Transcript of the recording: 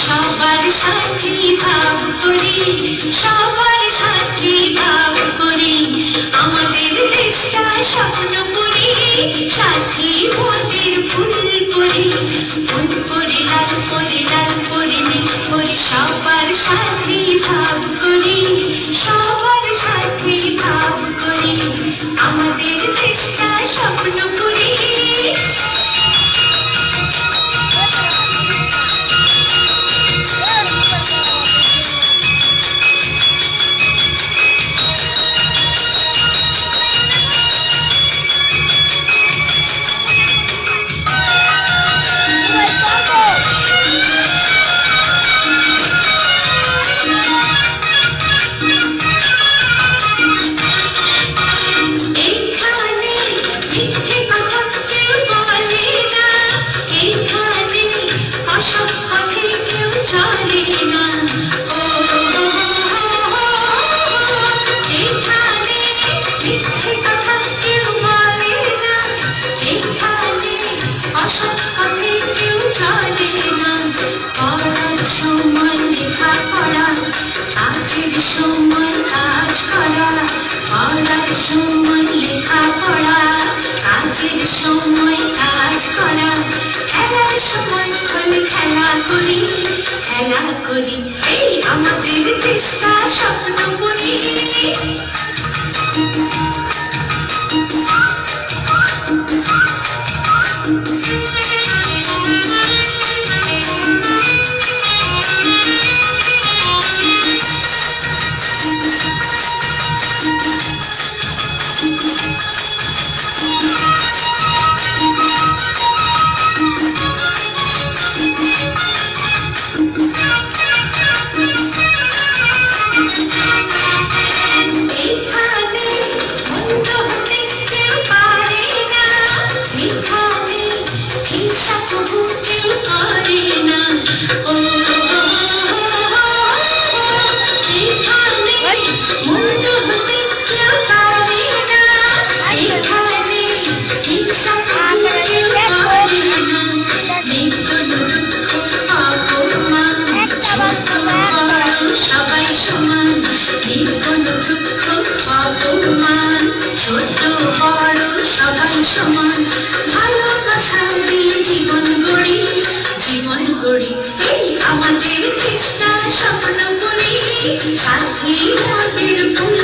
সবার সাথী ভাব করি, সবার সাথী ভাব করি, আমাদের দেশটা স্বপ্ন করি, সাথী মোদের ফুল করি, ফুল করি লাল করি লাল করি নীল করি, সবার সাথী ভাব করি, সবার সাথী ভাব করি, আমাদের দেশটা স্বপ্ন করি। সময় কাজ করা, পড়ার সময় লেখা পড়া, কাজের সময় কাজ করা, খেলার সময় হলে খেলা করি, খেলা করি, এই আমাদের দেশটা স্বপ্ন করি। সমান ভালোবাসা দিয়ে জীবন গড়ি, জীবন গড়ি, এই আমাদের দেশটা স্বপ্ন করি, সাথী মোদের ফুল